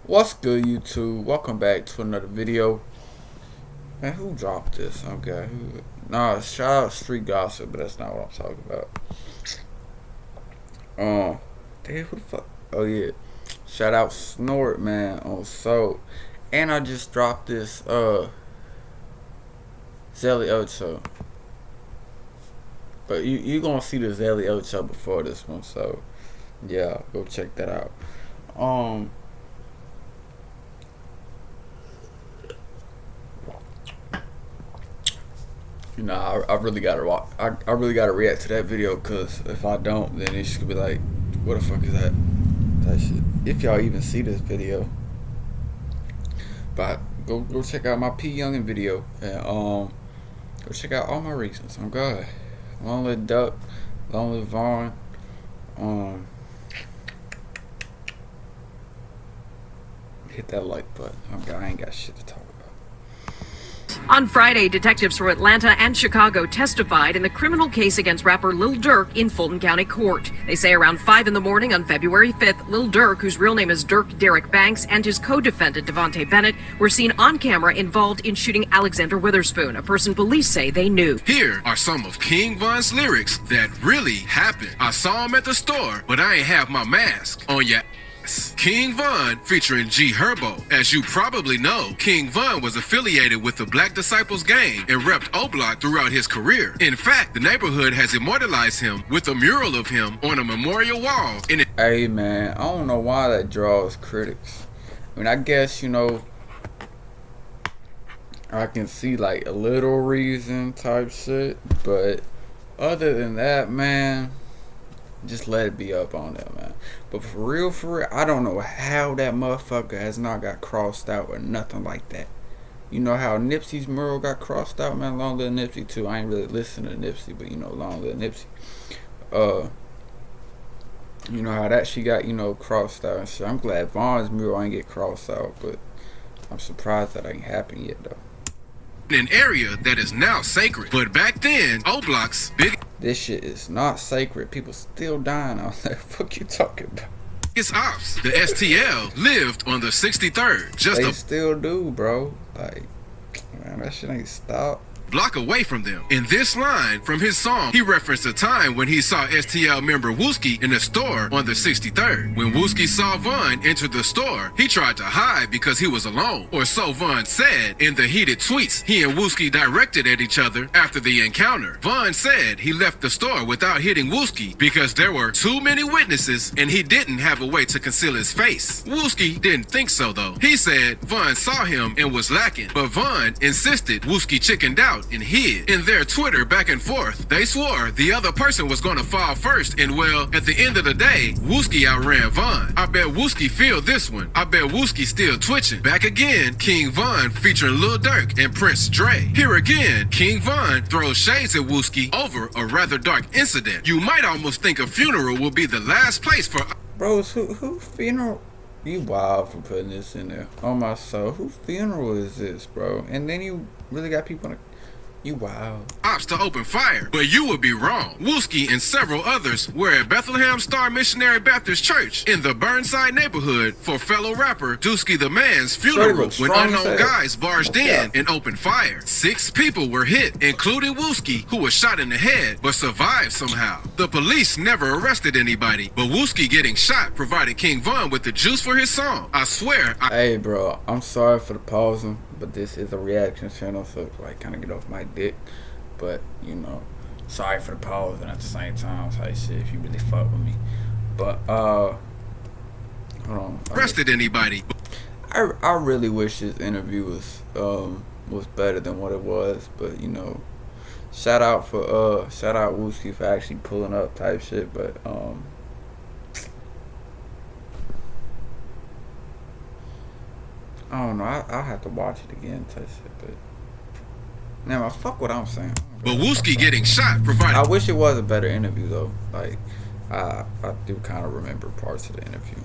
What's good, YouTube? Welcome back to another video. Man, who dropped this? Okay, nah, shout out Street Gossip, but that's not what I'm talking about. Damn, who the fuck? Oh yeah, shout out Snort, man, on Soul. And I just dropped this Zelly Ocho, but you gonna see the Zelly Ocho before this one, so yeah, go check that out. You know, I really gotta watch. I really gotta react to that video, cause if I don't, then it's just gonna be like, what the fuck is that? That shit. If y'all even see this video, but go check out my P Youngin video, and go check out all my reasons. I'm God. Long live Duck, long live Vaughn. Hit that like button. I ain't got shit to talk about. On Friday, detectives from Atlanta and Chicago testified in the criminal case against rapper Lil Durk in Fulton County Court. They say around 5 in the morning on February 5th, Lil Durk, whose real name is Dirk Derek Banks, and his co-defendant Devontae Bennett were seen on camera involved in shooting Alexander Witherspoon, a person police say they knew. Here are some of King Von's lyrics that really happened. I saw him at the store, but I ain't have my mask on yet. King Von featuring G Herbo. As you probably know, King Von was affiliated with the Black Disciples gang and repped O Block throughout his career. In fact, the neighborhood has immortalized him with a mural of him on a memorial wall. Hey man, I don't know why that draws critics. I mean, I guess, you know, I can see like a little reason type shit, but other than that, man, just let it be up on there, man. But for real, I don't know how that motherfucker has not got crossed out or nothing like that. You know how Nipsey's mural got crossed out, man? Long live Nipsey too. I ain't really listening to Nipsey, but you know, long live Nipsey. You know how that she got, you know, crossed out and shit. I'm glad Vaughn's mural ain't get crossed out, but I'm surprised that ain't happened yet though. An area that is now sacred, but back then, O Block's this shit is not sacred. People still dying out there. Fuck you talking about? biggest ops, the STL, lived on the 63rd. They still do, bro. Like, man, that shit ain't stopped. Block away from them. In this line from his song, he referenced a time when he saw STL member Wooski in the store on the 63rd. When Wooski saw Von enter the store, he tried to hide because he was alone, or so Von said in the heated tweets he and Wooski directed at each other after the encounter. Von said he left the store without hitting Wooski because there were too many witnesses and he didn't have a way to conceal his face. Wooski didn't think so though. He said Von saw him and was lacking, but Von insisted Wooski chickened out and hid. In their Twitter back and forth, they swore the other person was gonna fall first, and well, at the end of the day, Wooski outran Von. I bet Wooski feel this one. I bet Wooski still twitching. Back again, King Von featuring Lil Durk and Prince Dre. Here again, King Von throws shades at Wooski over a rather dark incident. You might almost think a funeral will be the last place for... Bros, who funeral? You wild for putting this in there. Oh my soul, who funeral is this, bro? And then you really got people in the... You wow. Ops to open fire, but you would be wrong. Wooski and several others were at Bethlehem Star Missionary Baptist Church in the Burnside neighborhood for fellow rapper Dusky the Man's funeral when unknown guys barged in and opened fire. 6 people were hit, including Wooski, who was shot in the head but survived somehow. The police never arrested anybody, but Wooski getting shot provided King Von with the juice for his song. I swear. Hey, bro, I'm sorry for the pausing, but this is a reaction channel, so like kind of get off my dick. But you know, sorry for the pause, and at the same time, so I shit if you really fuck with me. But hold on. Arrested anybody? I really wish this interview was better than what it was, but you know, shout out Wooski for actually pulling up type shit. But I don't know. I'll have to watch it again type shit, but. Now, fuck what I'm saying. But Wooski getting shot provided. I wish it was a better interview though. Like, I do kind of remember parts of the interview.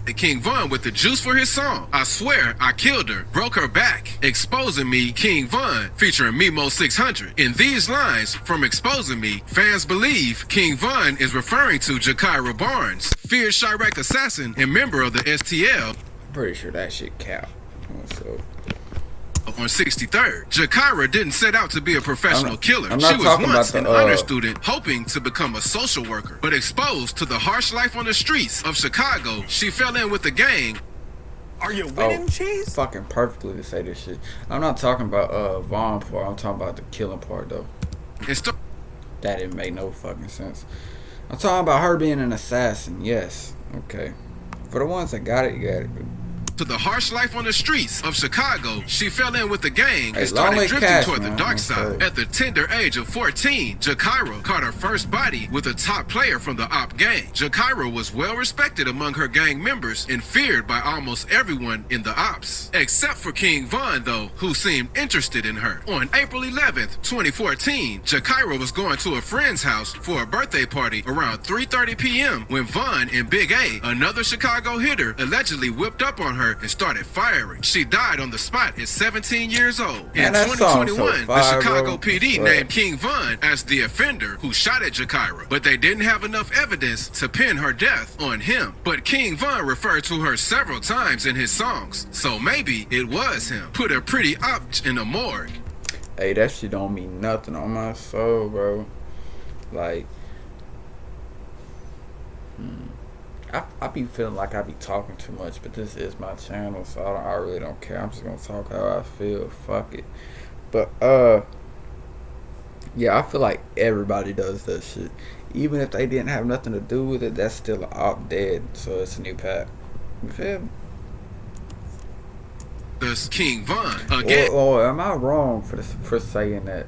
And King Von with the juice for his song. I swear I killed her, broke her back, exposing me, King Von, featuring Memo 600. In these lines from Exposing Me, fans believe King Von is referring to Jakira Barnes, feared Chirac assassin and member of the STL. Pretty sure that shit count. So. On 63rd, Jakira didn't set out to be a professional killer. I'm not She was talking once about an honor student hoping to become a social worker. But exposed to the harsh life on the streets of Chicago, she fell in with the gang. Are you winning, Cheese? Fucking perfectly to say this shit. I'm not talking about Vaughn part. I'm talking about the killing part, though. That didn't make no fucking sense. I'm talking about her being an assassin. Yes. Okay. For the ones that got it, you got it. To the harsh life on the streets of Chicago, she fell in with the gang and started drifting toward the dark side. At the tender age of 14, Jakira caught her first body with a top player from the op gang. Jakira was well respected among her gang members and feared by almost everyone in the ops, except for King Von, though, who seemed interested in her. On April 11th, 2014, Jakira was going to a friend's house for a birthday party around 3:30 p.m. when Von and Big A, another Chicago hitter, allegedly whipped up on her and started firing. She died on the spot at 17 years old. In 2021, the Chicago PD named King Von as the offender who shot at Jakira, but they didn't have enough evidence to pin her death on him. But King Von referred to her several times in his songs, so maybe it was him. Put a pretty op in the morgue. Hey, that shit don't mean nothing on my soul, bro. Like, I be feeling like I be talking too much, but this is my channel, so I really don't care. I'm just gonna talk how I feel. Fuck it. But yeah, I feel like everybody does that shit. Even if they didn't have nothing to do with it, that's still an op dead, so it's a new pack. You feel me? This King Von again. Or am I wrong for saying that?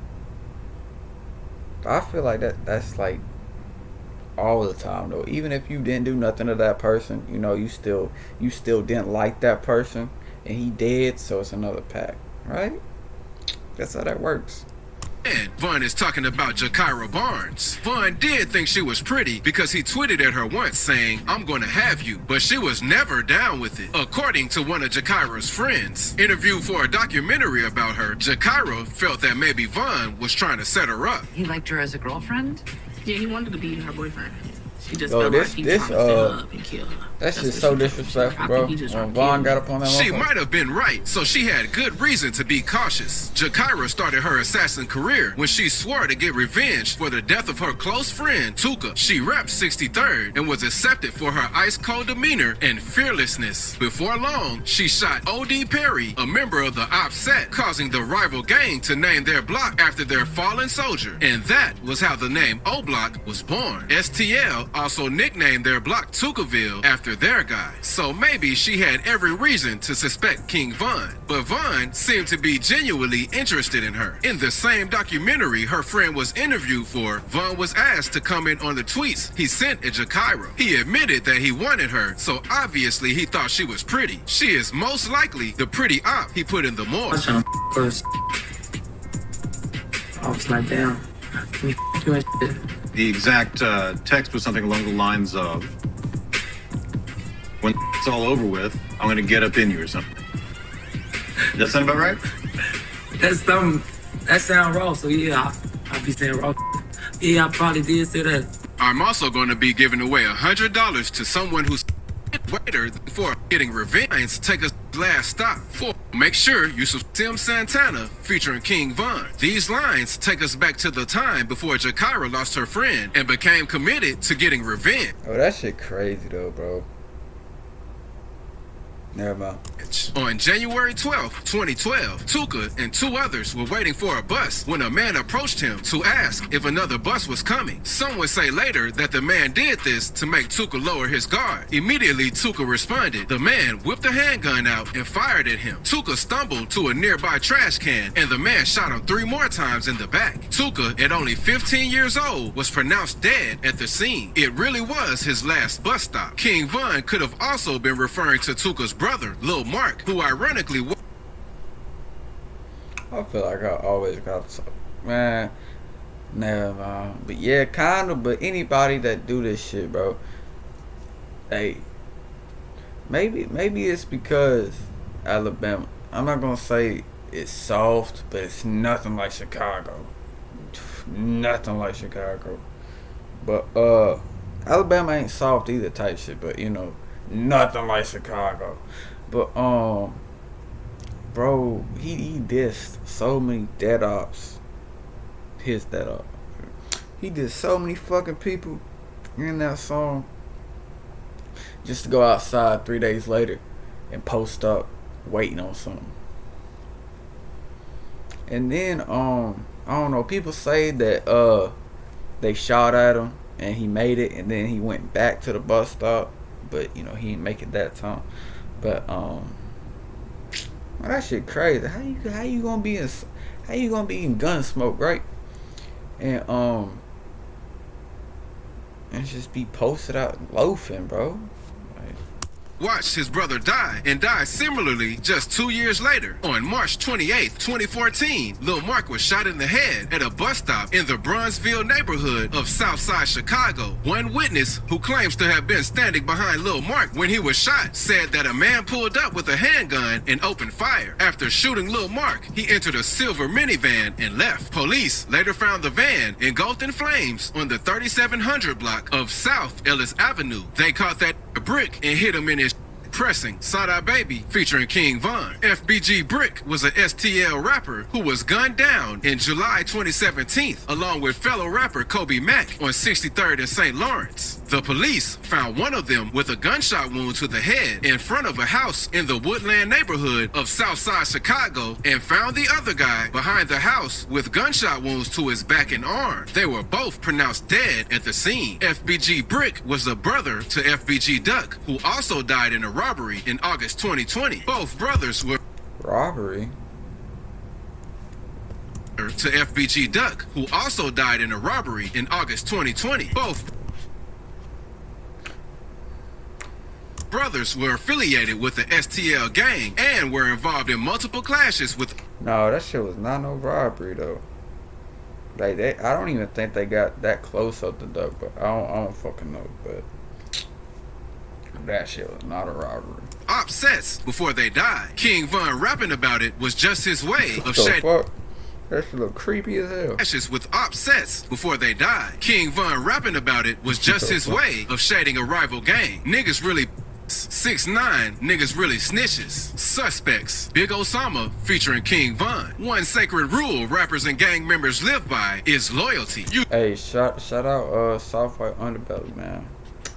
I feel like that's like all the time though. Even if you didn't do nothing to that person, you know, you still didn't like that person, and he dead, so it's another pack, right? That's how that works. And Von is talking about Jakira Barnes. Von did think she was pretty because he tweeted at her once saying, "I'm gonna have you," but she was never down with it. According to one of Jakira's friends, interviewed for a documentary about her, Jakira felt that maybe Von was trying to set her up. He liked her as a girlfriend? Yeah, he wanted to be her boyfriend. She just Yo, felt like he promised to up and kill her. That's just so disrespectful, bro. When Vaughn got up on that She motherfucker. might have been right, so she had good reason to be cautious. Jakira started her assassin career when she swore to get revenge for the death of her close friend, Tuka. She repped 63rd and was accepted for her ice-cold demeanor and fearlessness. Before long, she shot O.D. Perry, a member of the op set, causing the rival gang to name their block after their fallen soldier. And that was how the name O-Block was born. STL also nicknamed their block Tukaville after their guy. So maybe she had every reason to suspect King Von, but Von seemed to be genuinely interested in her. In the same documentary her friend was interviewed for, Von was asked to comment on the tweets he sent at Jakira. He admitted that he wanted her, so obviously he thought she was pretty. She is most likely the pretty op he put in the morgue. First, I was like, damn, can you do that shit? The exact text was something along the lines of, "When it's all over with, I'm gonna get up in you," or something. Does that sound about right? That sound raw, so yeah, I'll be saying raw. Yeah, I probably did say that. I'm also going to be giving away $100 to someone who's waiter for getting revenge. Take a last stop. 4. Make sure you Tim Santana featuring King Von. These lines take us back to the time before Jakira lost her friend and became committed to getting revenge. Oh, that shit crazy though, bro. Never mind. On January 12th, 2012, Tuka and 2 others were waiting for a bus when a man approached him to ask if another bus was coming. Some would say later that the man did this to make Tuka lower his guard. Immediately, Tuka responded. The man whipped a handgun out and fired at him. Tuka stumbled to a nearby trash can, and the man shot him 3 more times in the back. Tuka, at only 15 years old, was pronounced dead at the scene. It really was his last bus stop. King Von could have also been referring to Tuka's brother, Lil Mark, who ironically was. I feel like I always got to, man. Never mind. But yeah, kind of. But anybody that do this shit, bro. Hey, maybe it's because Alabama. I'm not gonna say it's soft, but it's nothing like Chicago. Nothing like Chicago. But Alabama ain't soft either, type shit. But you know, nothing like Chicago. But bro, he dissed so many dead ops. His dead op. He did so many fucking people in that song just to go outside 3 days later and post up waiting on something. And then I don't know, people say that they shot at him and he made it, and then he went back to the bus stop, but you know he didn't make it that time. But man, that shit crazy. How you gonna be in gun smoke, right? And just be posted out loafing, bro. Watched his brother die and died similarly just 2 years later. On March 28th, 2014, Lil Mark was shot in the head at a bus stop in the Bronzeville neighborhood of Southside Chicago. One witness who claims to have been standing behind Lil Mark when he was shot said that a man pulled up with a handgun and opened fire. After shooting Lil Mark, he entered a silver minivan and left. Police later found the van engulfed in flames on the 3700 block of South Ellis Avenue. They caught that Brick and hit him in his pressing Sada Baby featuring King Von. FBG Brick was a STL rapper who was gunned down in July 2017 along with fellow rapper Kobe Mack on 63rd and St. Lawrence. The police found one of them with a gunshot wound to the head in front of a house in the Woodland neighborhood of Southside Chicago and found the other guy behind the house with gunshot wounds to his back and arm. They were both pronounced dead at the scene. FBG Brick was a brother to FBG Duck, who also died in a robbery in August 2020. Both brothers were robbery to FBG Duck, who also died in a robbery in August 2020. Both brothers were affiliated with the STL gang and were involved in multiple clashes with. No, that shit was not no robbery though. Like I don't even think they got that close up the Duck, but I don't fucking know. But that shit was not a robbery. Upsets before they died. King Von rapping about it was just his way of shading. Fuck? That shit look creepy as hell. Ashes with upsets before they died. King Von rapping about it was just his way of shading a rival gang. Niggas really 6ix9ine, niggas really snitches. Suspects, Big Osama featuring King Von. One sacred rule rappers and gang members live by is loyalty. Hey, shout out Soft White Underbelly, man.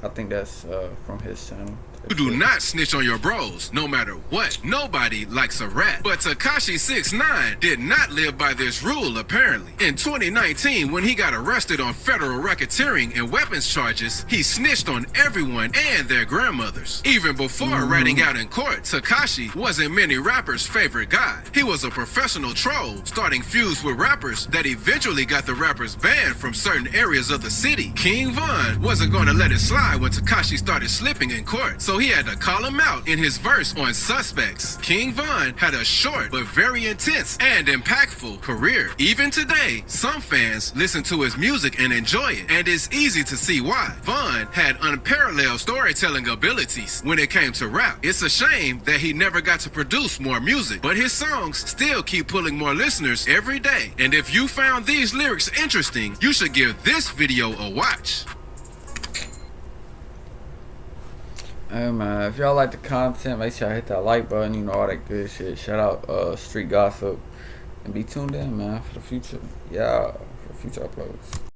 I think that's from his channel. You do not snitch on your bros, no matter what. Nobody likes a rat. But Tekashi 6ix9ine did not live by this rule, apparently. In 2019, when he got arrested on federal racketeering and weapons charges, he snitched on everyone and their grandmothers. Even before ratting out in court, Tekashi wasn't many rappers' favorite guy. He was a professional troll, starting feuds with rappers that eventually got the rappers banned from certain areas of the city. King Von wasn't going to let it slide when Tekashi started slipping in court, so he had to call him out in his verse on Suspects. King Von had a short but very intense and impactful career. Even today, some fans listen to his music and enjoy it, and it's easy to see why. Von had unparalleled storytelling abilities when it came to rap. It's a shame that he never got to produce more music, but his songs still keep pulling more listeners every day. And if you found these lyrics interesting, you should give this video a watch. Hey man, if y'all like the content, make sure I hit that like button, you know, all that good shit. Shout out Street Gossip, and be tuned in, man, for the future. Yeah, for future uploads.